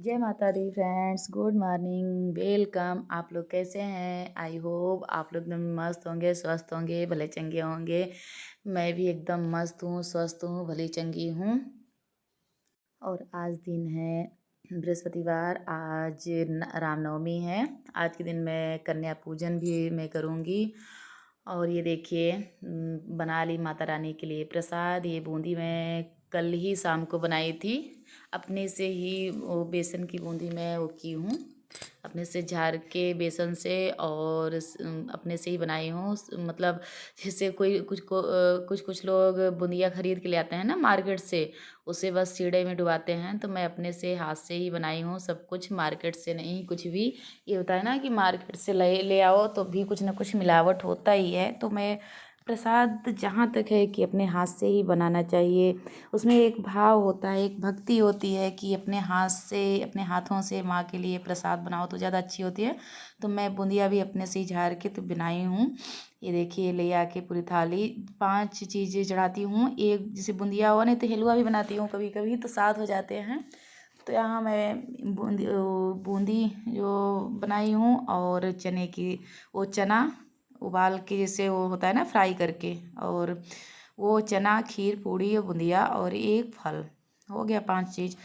जय माता दी friends, good morning, welcome. आप लोग कैसे हैं? आई होप आप लोग एकदम मस्त होंगे, स्वस्थ होंगे, भले चंगे होंगे। मैं भी एकदम मस्त हूँ, स्वस्थ हूँ, भली चंगी हूँ। और आज दिन है बृहस्पतिवार। आज रामनवमी है। आज के दिन मैं कन्या पूजन भी मैं करूँगी। और ये देखिए बना ली माता रानी के लिए प्रसाद। ये बूंदी मैं कल ही शाम को बनाई थी। अपने से ही वो बेसन की बूंदी मैं वो की हूँ, अपने से झाड़ के बेसन से। और अपने से ही बनाई हूँ। मतलब जैसे कोई कुछ कुछ लोग बूंदिया खरीद के ले आते हैं ना मार्केट से, उसे बस सीढ़े में डुबाते हैं। तो मैं अपने से हाथ से ही बनाई हूँ सब कुछ, मार्केट से नहीं कुछ भी। ये होता है ना कि मार्केट से ले ले आओ तो भी कुछ ना कुछ मिलावट होता ही है। तो मैं प्रसाद जहाँ तक है कि अपने हाथ से ही बनाना चाहिए। उसमें एक भाव होता है, एक भक्ति होती है कि अपने हाथ से, अपने हाथों से माँ के लिए प्रसाद बनाओ तो ज़्यादा अच्छी होती है। तो मैं बूंदिया भी अपने से ही झाड़ के तो बनाई हूँ। ये देखिए ले आके पूरी थाली 5 चीज़ें चढ़ाती हूँ। एक जैसे बूंदिया हुआ, नहीं तो हलवा भी बनाती हूँ कभी कभी, तो 7 हो जाते हैं। तो यहाँ मैं बूंदी जो बनाई हूँ और चने की, वो चना उबाल के जैसे वो होता है ना फ्राई करके, और वो चना, खीर, पूड़ी और बूंदिया और एक फल, हो गया 5 चीज़।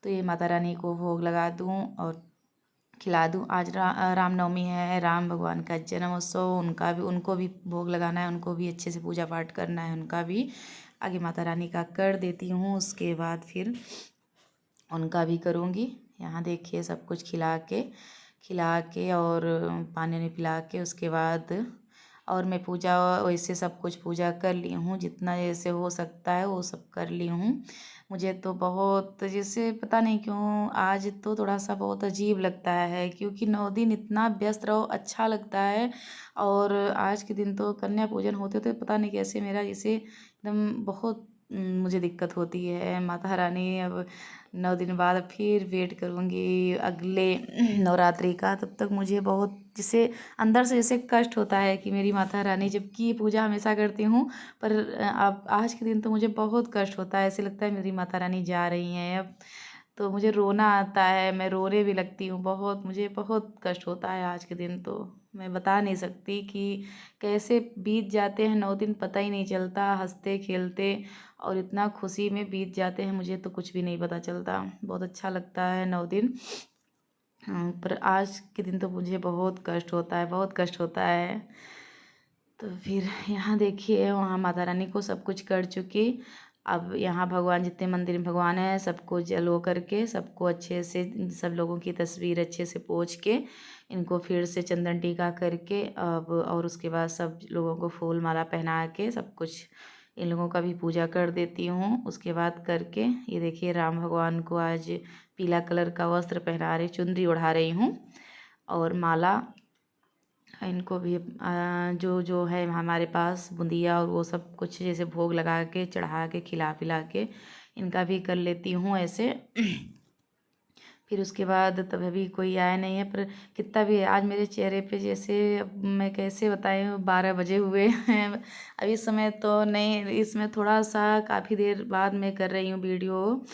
तो ये माता रानी को भोग लगा दूँ और खिला दूँ। आज रामनवमी है, राम भगवान का जन्मोत्सव, उनको भी भोग लगाना है, उनको भी अच्छे से पूजा पाठ करना है, उनका भी आगे माता रानी का कर देती हूँ। उसके बाद फिर उनका भी करूँगी। यहाँ देखिए सब कुछ खिला के और पानी में पिला के उसके बाद, और मैं पूजा वैसे सब कुछ पूजा कर ली हूँ, जितना जैसे हो सकता है वो सब कर ली हूँ। मुझे तो बहुत जैसे पता नहीं क्यों आज तो थोड़ा सा बहुत अजीब लगता है, क्योंकि 9 दिन इतना व्यस्त रहो अच्छा लगता है। और आज के दिन तो कन्या पूजन होते तो पता नहीं कैसे मेरा जैसे एकदम बहुत मुझे दिक्कत होती है। माता रानी अब 9 दिन बाद फिर वेट करूँगी अगले नवरात्रि का। तब तक मुझे बहुत जैसे अंदर से जैसे कष्ट होता है कि मेरी माता रानी, जबकि ये पूजा हमेशा करती हूँ, पर अब आज के दिन तो मुझे बहुत कष्ट होता है। ऐसे लगता है मेरी माता रानी जा रही हैं अब। तो मुझे रोना आता है, मैं रोने भी लगती हूँ बहुत, मुझे बहुत कष्ट होता है आज के दिन। तो मैं बता नहीं सकती कि कैसे बीत जाते हैं 9 दिन, पता ही नहीं चलता, हंसते खेलते और इतना खुशी में बीत जाते हैं, मुझे तो कुछ भी नहीं पता चलता। बहुत अच्छा लगता है 9 दिन। पर आज के दिन तो मुझे बहुत कष्ट होता है, बहुत कष्ट होता है। तो फिर यहाँ देखिए वहाँ माता रानी को सब कुछ कर चुकी। अब यहाँ भगवान, जितने मंदिर में भगवान हैं सबको जल वो करके, सबको अच्छे से, सब लोगों की तस्वीर अच्छे से पोंछ के, इनको फिर से चंदन टीका करके अब, और उसके बाद सब लोगों को फूल माला पहना के सब कुछ इन लोगों का भी पूजा कर देती हूँ। उसके बाद करके ये देखिए राम भगवान को आज पीला कलर का वस्त्र पहना रही, चुनरी ओढ़ा रही हूँ, और माला इनको भी जो जो है हमारे पास बूंदिया और वो सब कुछ जैसे भोग लगा के चढ़ा के खिला पिला के इनका भी कर लेती हूँ ऐसे। फिर उसके बाद तब अभी कोई आया नहीं है, पर कितना भी है आज मेरे चेहरे पे जैसे, अब मैं कैसे बताएं, 12 बजे हुए हैं अभी। इस समय तो नहीं, इसमें थोड़ा सा काफ़ी देर बाद मैं कर रही हूँ वीडियो,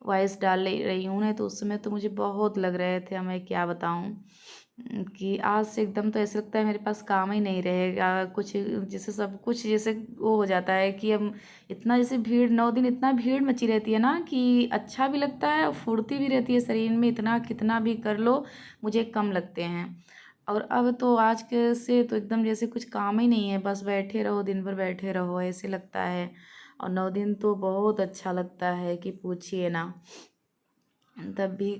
वॉइस डाल रही हूँ ना, तो उस समय तो मुझे बहुत लग रहे थे, मैं क्या बताऊँ कि आज से एकदम तो ऐसे लगता है मेरे पास काम ही नहीं रहेगा कुछ, जैसे सब कुछ जैसे वो हो जाता है कि अब इतना जैसे भीड़, 9 दिन इतना भीड़ मची रहती है ना कि अच्छा भी लगता है और फुर्ती भी रहती है शरीर में, इतना कितना भी कर लो मुझे कम लगते हैं। और अब तो आज के से तो एकदम जैसे कुछ काम ही नहीं है, बस बैठे रहो, दिन भर बैठे रहो ऐसे लगता है। और 9 दिन तो बहुत अच्छा लगता है कि पूछिए ना। तब भी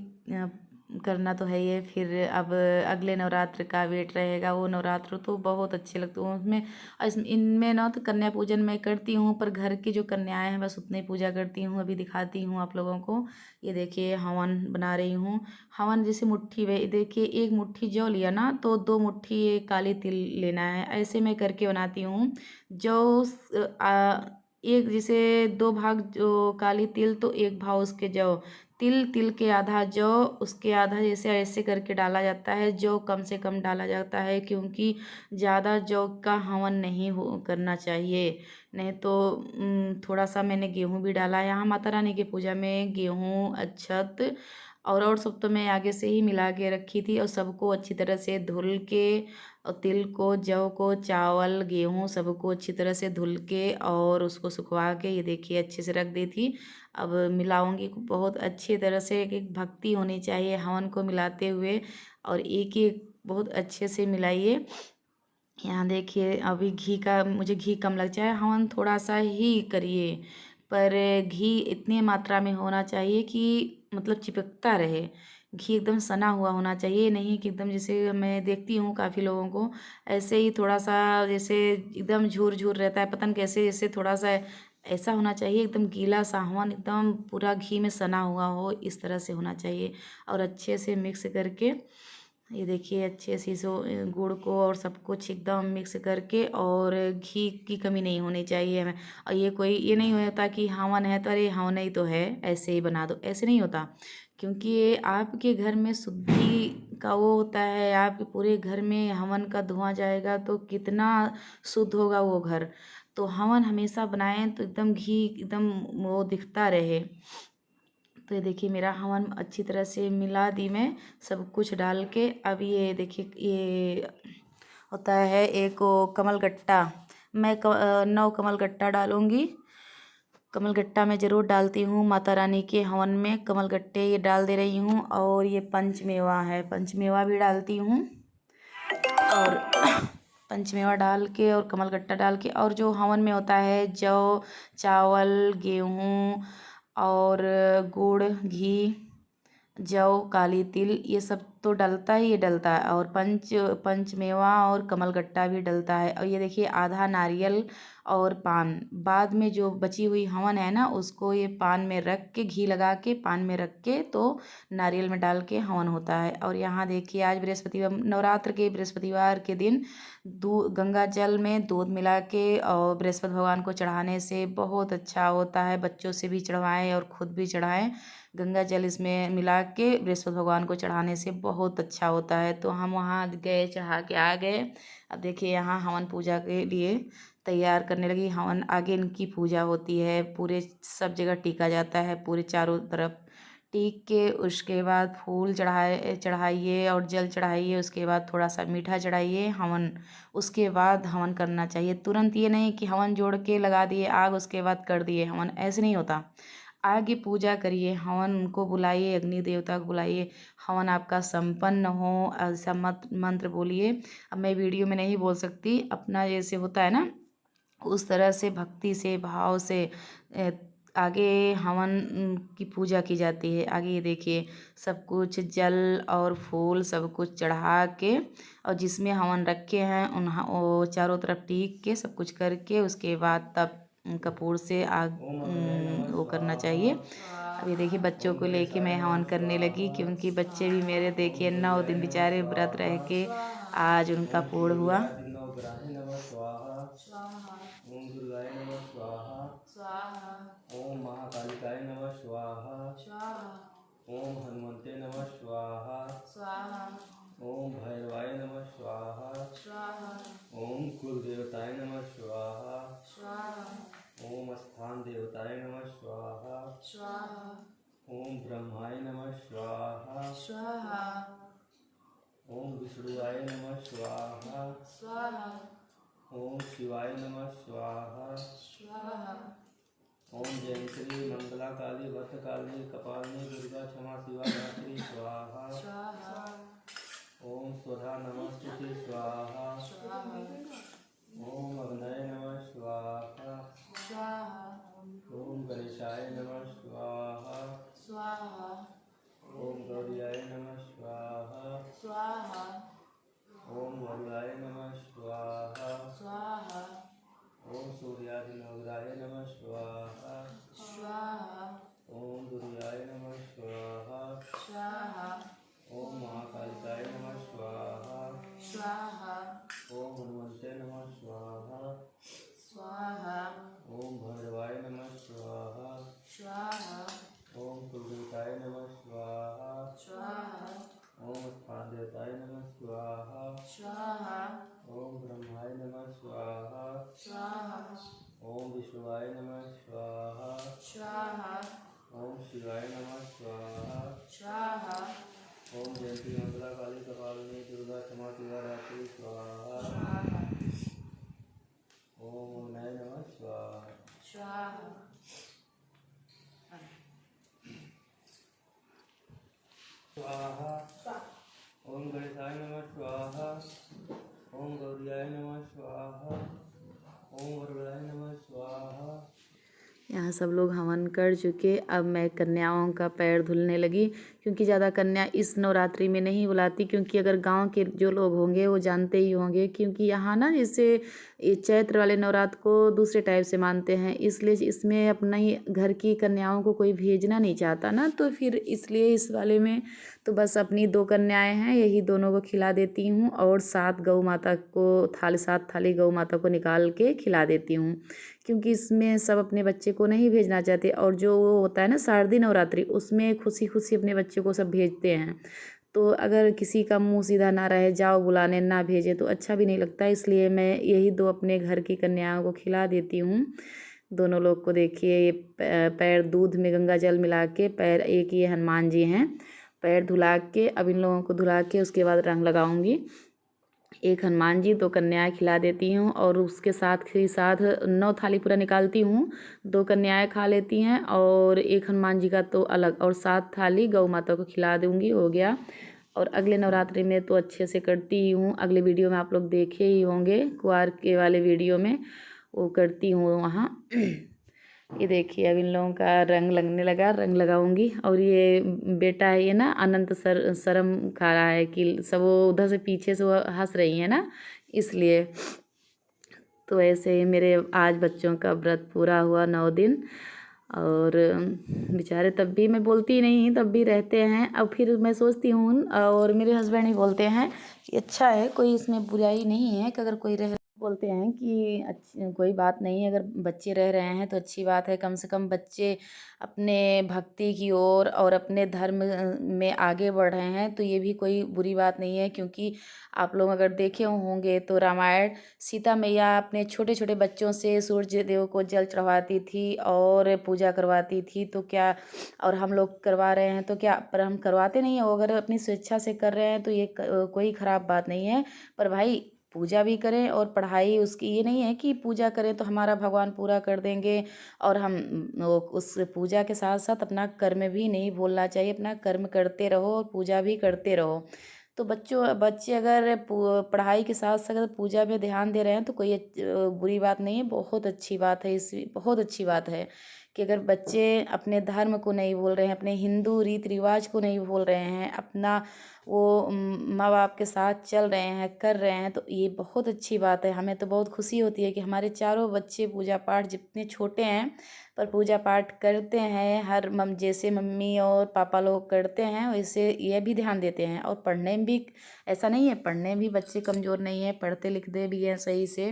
करना तो है ही है। फिर अब अगले नवरात्र का वेट रहेगा, वो नवरात्र तो बहुत अच्छे लगते हैं उसमें। इनमें ना तो कन्या पूजन मैं करती हूँ, पर घर की जो कन्याएं हैं बस उतनी पूजा करती हूँ। अभी दिखाती हूँ आप लोगों को। ये देखिए हवन बना रही हूँ। हवन जैसे मुट्ठी में देखिए, एक मुट्ठी जौ लिया ना तो 2 मुट्ठी ये काली तिल लेना है, ऐसे मैं करके बनाती हूँ। जौ एक जैसे 2 भाग जो काली तिल तो 1 भाग उसके जौ, तिल, तिल के आधा जौ, उसके आधा, जैसे ऐसे करके डाला जाता है। जौ कम से कम डाला जाता है, क्योंकि ज़्यादा जौ का हवन नहीं हो करना चाहिए। नहीं तो थोड़ा सा मैंने गेहूँ भी डाला है यहाँ माता रानी की पूजा में, गेहूँ, अक्षत और सब तो मैं आगे से ही मिला के रखी थी। और सबको अच्छी तरह से धुल के, और तिल को, जौ को, चावल, गेहूँ सबको अच्छी तरह से धुल के और उसको सुखवा के ये देखिए अच्छे से रख दी थी। अब मिलाऊंगी बहुत अच्छी तरह से। एक भक्ति होनी चाहिए हवन को मिलाते हुए, और एक एक बहुत अच्छे से मिलाइए। यहाँ देखिए अभी घी का, मुझे घी कम लग जाए, हवन थोड़ा सा ही करिए, पर घी इतनी मात्रा में होना चाहिए कि मतलब चिपकता रहे। घी एकदम सना हुआ होना चाहिए, नहीं कि एकदम, जैसे मैं देखती हूँ काफ़ी लोगों को ऐसे ही थोड़ा सा जैसे एकदम झूर झूर रहता है, पता नहीं कैसे, जैसे थोड़ा सा ऐसा होना चाहिए एकदम गीला सा हवन, एकदम पूरा घी में सना हुआ हो, इस तरह से होना चाहिए। और अच्छे से मिक्स करके ये देखिए अच्छे से सो गुड़ को और सब कुछ एकदम मिक्स करके, और घी की कमी नहीं होनी चाहिए हमें। और ये नहीं होता कि हवन है तो अरे हवन ही तो है ऐसे ही बना दो, ऐसे नहीं होता। क्योंकि ये आपके घर में शुद्धि का वो होता है, आपके पूरे घर में हवन का धुआं जाएगा तो कितना शुद्ध होगा वो घर। तो हवन हमेशा बनाएं तो एकदम घी एकदम वो दिखता रहे। तो ये देखिए मेरा हवन अच्छी तरह से मिला दी मैं सब कुछ डाल के। अब ये देखिए ये होता है एक वो कमल गट्टा, मैं 9 कमल गट्टा डालूँगी। कमल गट्टा मैं ज़रूर डालती हूँ माता रानी के हवन में, कमल गट्टे ये डाल दे रही हूँ। और ये पंचमेवा है, पंचमेवा भी डालती हूँ। और पंचमेवा डाल के और कमल गट्टा डाल के, और जो हवन में होता है जौ, चावल, गेहूँ और गुड़, घी, जौ, काली तिल, ये सब तो डलता ही डलता है। और पंचमेवा और कमल गट्टा भी डलता है। और ये देखिए आधा नारियल और पान, बाद में जो बची हुई हवन है ना उसको ये पान में रख के, घी लगा के पान में रख के तो नारियल में डाल के हवन होता है। और यहाँ देखिए आज बृहस्पतिवार, नवरात्र के बृहस्पतिवार के दिन दूध, गंगा जल में दूध मिला के और बृहस्पति भगवान को चढ़ाने से बहुत अच्छा होता है। बच्चों से भी चढ़वाएं और खुद भी चढ़ाएं। गंगा जल इसमें मिला के बृहस्पति भगवान को चढ़ाने से बहुत अच्छा होता है। तो हम वहाँ गए, चढ़ा के आ गए। अब देखिए यहाँ हवन पूजा के लिए तैयार करने लगी। हवन आगे इनकी पूजा होती है, पूरे सब जगह टीका जाता है, पूरे चारों तरफ टीक के उसके बाद फूल चढ़ाइए और जल चढ़ाइए, उसके बाद थोड़ा सा मीठा चढ़ाइए, हवन उसके बाद हवन करना चाहिए। तुरंत ये नहीं कि हवन जोड़ के लगा दिए आग उसके बाद कर दिए हवन, ऐसे नहीं होता। आगे पूजा करिए, हवन को बुलाइए, अग्नि देवता को बुलाइए, हवन आपका संपन्न हो, ऐसा मत मंत्र बोलिए। अब मैं वीडियो में नहीं बोल सकती, अपना जैसे होता है ना उस तरह से भक्ति से भाव से आगे हवन की पूजा की जाती है। आगे ये देखिए सब कुछ जल और फूल सब कुछ चढ़ा के, और जिसमें हवन रखे हैं उन वो चारों तरफ टीक के सब कुछ करके उसके बाद तब कपूर से आग वो करना चाहिए। अब ये देखिए बच्चों को लेके मैं हवन करने लगी, क्योंकि बच्चे भी मेरे देखिए 9 दिन बेचारे व्रत रह के आज उनका पूर्ण हुआ। ओम दुर्गाय नमः स्वाहा स्वाहा। ओम महाकालिकाय नमः स्वाहा स्वाहा। ओम हनुमते नमः स्वाहा स्वाहा। ओम भैरवाय नमः स्वाहा स्वाहा। ओम कुलदेवताय नमः स्वाहा स्वाहा। ओम स्थान देवताय नमः स्वाहा स्वाहा। ओम ब्रह्माय नमः स्वाहा स्वाहा। ओम विष्णुवाय नमः स्वाहा स्वाहा। ओम शिवाय नमः स्वाहा स्वाहा। ओम जयंती मंगला काली भद्रकाली कपालिनी दुर्गा क्षमा शिवा धात्री स्वाहा स्वाहा। ओम स्वधा नमस्ते स्वाहा स्वाहा। ओम अग्नये नमः स्वाहा स्वाहा। ओम गणेशाय नमः स्वाहा स्वाहा। ओम गौरियाय नमः स्वाहा स्वाहा। ओम वरुणाय नमः स्वाहा स्वाहा। ओम सूर्याधिनवग्राय नमः स्वाहा स्वाहा। ओम दुर्गाय नमः स्वाहा स्वाहा। ओम जयंती मंगला काली कपालिनी दुर्गा क्षमा शिवा रात्रि स्वाहा। ओम नय नमः स्वाहा। स्वाहा। ओम गणेशाय नमः स्वाहा। ओम गौरियाय नमः स्वाहा। ओम वरुणाय नमः स्वाहा। यहाँ सब लोग हवन कर चुके। अब मैं कन्याओं का पैर धुलने लगी, क्योंकि ज़्यादा कन्या इस नवरात्रि में नहीं बुलाती, क्योंकि अगर गांव के जो लोग होंगे वो जानते ही होंगे, क्योंकि यहाँ ना जैसे ये चैत्र वाले नवरात्र को दूसरे टाइप से मानते हैं, इसलिए इसमें अपना ही घर की कन्याओं को कोई भेजना नहीं चाहता ना, तो फिर इसलिए इस वाले में तो बस अपनी 2 कन्याएं हैं, यही दोनों को खिला देती हूँ और 7 गौ माता को थाली 7 थाली गौ माता को निकाल के खिला देती हूँ, क्योंकि इसमें सब अपने बच्चे को नहीं भेजना चाहते। और जो वो होता है ना शारदीय नवरात्रि, उसमें खुशी खुशी अपने बच्चे को सब भेजते हैं, तो अगर किसी का मुंह सीधा ना रहे, जाओ बुलाने ना भेजे, तो अच्छा भी नहीं लगता। इसलिए मैं यही 2 अपने घर की कन्याओं को खिला देती हूँ। दोनों लोग को देखिए ये पैर दूध में गंगा जल मिला के पैर, एक ये हनुमान जी हैं, पैर धुला के अब इन लोगों को धुला के उसके बाद रंग लगाऊंगी। एक हनुमान जी 2 कन्याएं खिला देती हूँ और उसके साथ ही साथ 9 थाली पूरा निकालती हूँ, 2 कन्याएं खा लेती हैं और एक हनुमान जी का तो अलग, और 7 थाली गौ माता को खिला दूँगी, हो गया। और अगले नवरात्रि में तो अच्छे से करती ही हूँ, अगले वीडियो में आप लोग देखे ही होंगे, कुंवार के वाले वीडियो में वो करती हूँ वहाँ। ये देखिए अब इन लोगों का रंग लगने लगा, रंग लगाऊंगी। और ये बेटा है ये ना अनंत शर्म खा रहा है कि सब वो उधर से पीछे से वो हंस रही है ना, इसलिए। तो ऐसे ही मेरे आज बच्चों का व्रत पूरा हुआ 9 दिन, और बेचारे तब भी, मैं बोलती नहीं तब भी रहते हैं। अब फिर मैं सोचती हूँ, और मेरे हस्बैंड ही बोलते हैं कि अच्छा है, कोई इसमें बुराई नहीं है कि अगर कोई रह, बोलते हैं कि अच्छी कोई बात नहीं है, अगर बच्चे रह रहे हैं तो अच्छी बात है, कम से कम बच्चे अपने भक्ति की ओर और अपने धर्म में आगे बढ़ रहे हैं, तो ये भी कोई बुरी बात नहीं है। क्योंकि आप लोग अगर देखे होंगे तो रामायण, सीता मैया अपने छोटे छोटे बच्चों से सूर्य देव को जल चढ़वाती थी और पूजा करवाती थी, तो क्या, और हम लोग करवा रहे हैं तो क्या, पर हम करवाते नहीं हैं, वो अगर अपनी स्वेच्छा से कर रहे हैं तो ये कोई ख़राब बात नहीं है। पर भाई पूजा भी करें और पढ़ाई उसकी, ये नहीं है कि पूजा करें तो हमारा भगवान पूरा कर देंगे, और हम उस पूजा के साथ साथ अपना कर्म भी नहीं भूलना चाहिए, अपना कर्म करते रहो और पूजा भी करते रहो। तो बच्चे अगर पढ़ाई के साथ साथ अगर पूजा में ध्यान दे रहे हैं तो कोई बुरी बात नहीं है, बहुत अच्छी बात है। बहुत अच्छी बात है कि अगर बच्चे अपने धर्म को नहीं भूल रहे हैं, अपने हिंदू रीति रिवाज को नहीं भूल रहे हैं, अपना वो माँ बाप के साथ चल रहे हैं, कर रहे हैं, तो ये बहुत अच्छी बात है। हमें तो बहुत खुशी होती है कि हमारे चारों बच्चे पूजा पाठ, जितने छोटे हैं पर पूजा पाठ करते हैं, हर जैसे मम्मी और पापा लोग करते हैं वैसे ये भी ध्यान देते हैं। और पढ़ने में भी ऐसा नहीं है, पढ़ने में भी बच्चे कमज़ोर नहीं है, पढ़ते लिखते भी हैं सही से,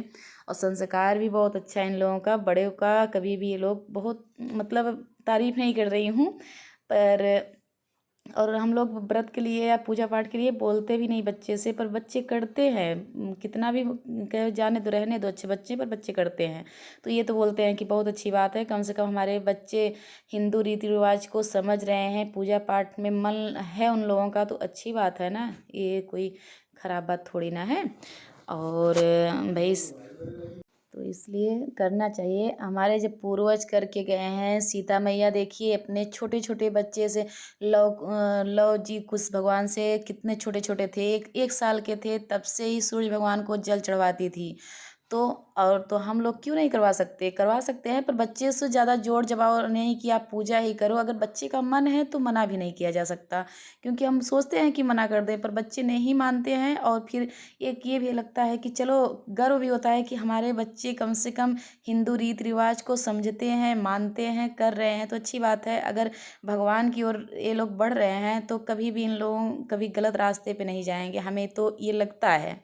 और संस्कार भी बहुत अच्छा है इन लोगों का, बड़े का कभी भी ये लोग बहुत, मतलब तारीफ़ नहीं कर रही हूँ पर, और हम लोग व्रत के लिए या पूजा पाठ के लिए बोलते भी नहीं बच्चे से, पर बच्चे करते हैं, कितना भी कहे जाने दो, रहने दो अच्छे बच्चे, पर बच्चे करते हैं। तो ये तो बोलते हैं कि बहुत अच्छी बात है, कम से कम हमारे बच्चे हिंदू रीति रिवाज को समझ रहे हैं, पूजा पाठ में मन है उन लोगों का, तो अच्छी बात है ना, ये कोई ख़राब बात थोड़ी ना है। और भाई तो इसलिए करना चाहिए, हमारे जब पूर्वज करके गए हैं, सीता मैया देखिए अपने छोटे छोटे बच्चे से, लव जी कुछ भगवान से कितने छोटे छोटे थे, 1 साल के थे, तब से ही सूर्य भगवान को जल चढ़वाती थी। तो और तो हम लोग क्यों नहीं करवा सकते, करवा सकते हैं, पर बच्चे से ज़्यादा जोर जबाव नहीं कि आप पूजा ही करो। अगर बच्चे का मन है तो मना भी नहीं किया जा सकता, क्योंकि हम सोचते हैं कि मना कर दें, पर बच्चे नहीं मानते हैं। और फिर एक ये भी लगता है कि चलो, गर्व भी होता है कि हमारे बच्चे कम से कम हिंदू रीति रिवाज को समझते हैं, मानते हैं, कर रहे हैं, तो अच्छी बात है। अगर भगवान की ओर ये लोग बढ़ रहे हैं तो कभी भी इन लोगों कभी गलत रास्ते पे नहीं जाएंगे, हमें तो ये लगता है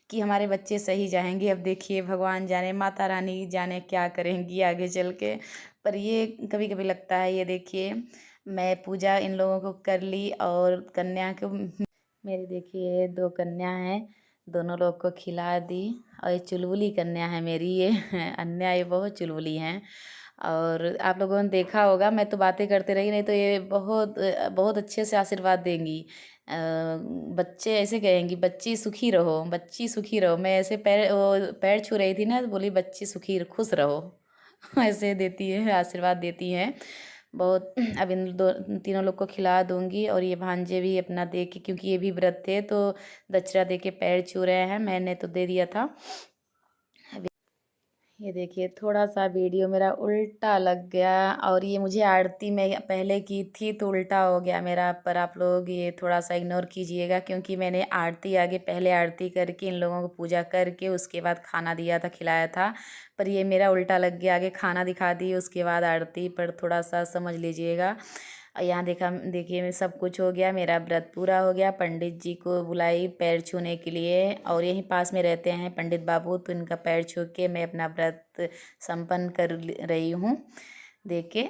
कि हमारे बच्चे सही जाएंगे। अब देखिए भगवान जाने, माता रानी जाने क्या करेंगी आगे चल के, पर ये कभी कभी लगता है। ये देखिए मैं पूजा इन लोगों को कर ली, और कन्या को, मेरी देखिए 2 कन्या हैं, दोनों लोग को खिला दी। और ये चुलबुली कन्या है मेरी, ये अन्या, ये बहुत चुलबुली हैं। और आप लोगों ने देखा होगा, मैं तो बातें करते रही, नहीं तो ये बहुत बहुत अच्छे से आशीर्वाद देंगी। बच्चे ऐसे कहेंगी बच्ची सुखी रहो, बच्ची सुखी रहो। मैं ऐसे पैर छू रही थी ना, तो बोली बच्ची सुखी खुश रहो। ऐसे देती है, आशीर्वाद देती हैं बहुत। अब इन तीनों लोग को खिला दूंगी, और ये भांजे भी अपना दे के, क्योंकि ये भी व्रत थे तो दक्षिणा दे के पैर छू रहे हैं। मैंने तो दे दिया था। ये देखिए थोड़ा सा वीडियो मेरा उल्टा लग गया, और ये मुझे आरती में पहले की थी तो उल्टा हो गया मेरा। पर आप लोग ये थोड़ा सा इग्नोर कीजिएगा, क्योंकि मैंने आरती आगे पहले आरती करके इन लोगों को पूजा करके उसके बाद खाना दिया था, खिलाया था। पर ये मेरा उल्टा लग गया, आगे खाना दिखा दी उसके बाद आरती। पर थोड़ा सा समझ लीजिएगा। और यहाँ देखिए सब कुछ हो गया, मेरा व्रत पूरा हो गया। पंडित जी को बुलाई पैर छूने के लिए, और यहीं पास में रहते हैं पंडित बाबू, तो इनका पैर छू के मैं अपना व्रत संपन्न कर रही हूँ। देखिए